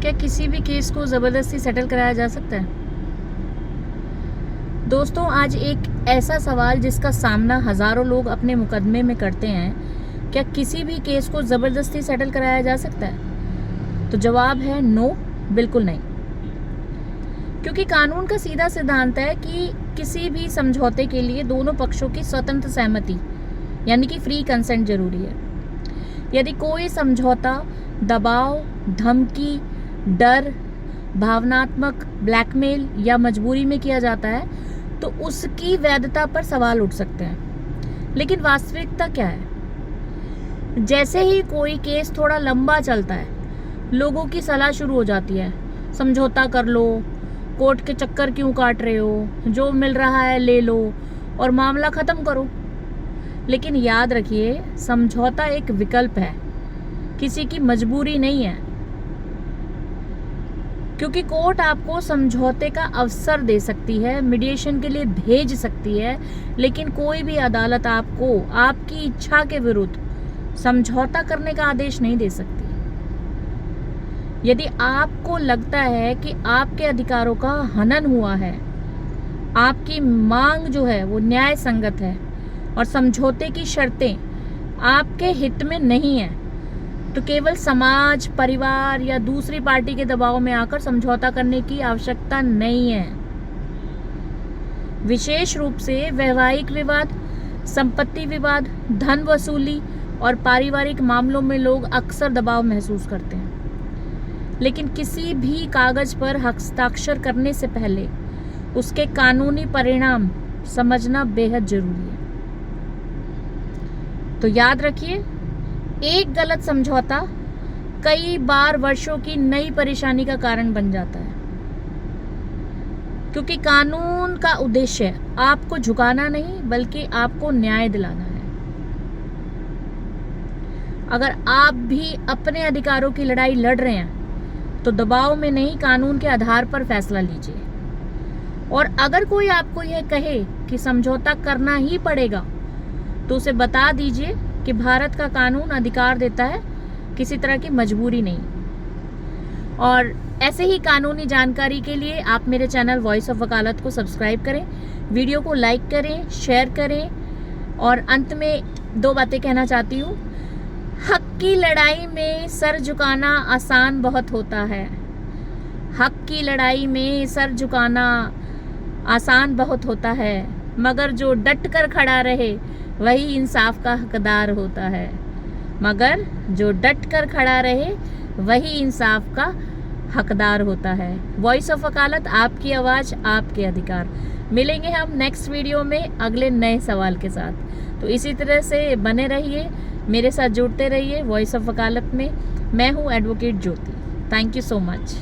क्या किसी भी केस को ज़बरदस्ती सेटल कराया जा सकता है? दोस्तों, आज एक ऐसा सवाल जिसका सामना हज़ारों लोग अपने मुकदमे में करते हैं, क्या किसी भी केस को ज़बरदस्ती सेटल कराया जा सकता है? तो जवाब है नो, बिल्कुल नहीं। क्योंकि कानून का सीधा सिद्धांत है कि किसी भी समझौते के लिए दोनों पक्षों की स्वतंत्र सहमति यानी कि फ्री कंसेंट जरूरी है। यदि कोई समझौता दबाव, धमकी, डर, भावनात्मक ब्लैकमेल या मजबूरी में किया जाता है तो उसकी वैधता पर सवाल उठ सकते हैं। लेकिन वास्तविकता क्या है? जैसे ही कोई केस थोड़ा लंबा चलता है, लोगों की सलाह शुरू हो जाती है, समझौता कर लो, कोर्ट के चक्कर क्यों काट रहे हो, जो मिल रहा है ले लो और मामला खत्म करो। लेकिन याद रखिए, समझौता एक विकल्प है, किसी की मजबूरी नहीं है। क्योंकि कोर्ट आपको समझौते का अवसर दे सकती है, मीडिएशन के लिए भेज सकती है, लेकिन कोई भी अदालत आपको आपकी इच्छा के विरुद्ध समझौता करने का आदेश नहीं दे सकती। यदि आपको लगता है कि आपके अधिकारों का हनन हुआ है, आपकी मांग जो है वो न्याय संगत है और समझौते की शर्तें आपके हित में नहीं है, तो केवल समाज, परिवार या दूसरी पार्टी के दबाव में आकर समझौता करने की आवश्यकता नहीं है। विशेष रूप से वैवाहिक विवाद, संपत्ति विवाद, धन वसूली और पारिवारिक मामलों में लोग अक्सर दबाव महसूस करते हैं। लेकिन किसी भी कागज पर हस्ताक्षर करने से पहले उसके कानूनी परिणाम समझना बेहद जरूरी है। तो याद रखिए, एक गलत समझौता कई बार वर्षों की नई परेशानी का कारण बन जाता है। क्योंकि कानून का उद्देश्य आपको झुकाना नहीं, बल्कि आपको न्याय दिलाना है। अगर आप भी अपने अधिकारों की लड़ाई लड़ रहे हैं तो दबाव में नहीं, कानून के आधार पर फैसला लीजिए। और अगर कोई आपको यह कहे कि समझौता करना ही पड़ेगा, तो उसे बता दीजिए कि भारत का कानून अधिकार देता है, किसी तरह की मजबूरी नहीं। और ऐसे ही कानूनी जानकारी के लिए आप मेरे चैनल वॉइस ऑफ वकालत को सब्सक्राइब करें, वीडियो को लाइक करें, शेयर करें। और अंत में दो बातें कहना चाहती हूँ। हक की लड़ाई में सर झुकाना आसान बहुत होता है। हक की लड़ाई में सर झुकाना आसान बहुत होता है, मगर जो डट कर खड़ा रहे वही इंसाफ का हकदार होता है। मगर जो डट कर खड़ा रहे वही इंसाफ का हकदार होता है। वॉइस ऑफ वकालत, आपकी आवाज़, आपके अधिकार। मिलेंगे हम नेक्स्ट वीडियो में अगले नए सवाल के साथ। तो इसी तरह से बने रहिए, मेरे साथ जुड़ते रहिए वॉइस ऑफ वकालत में। मैं हूँ advocate Jyoti. Thank you so much.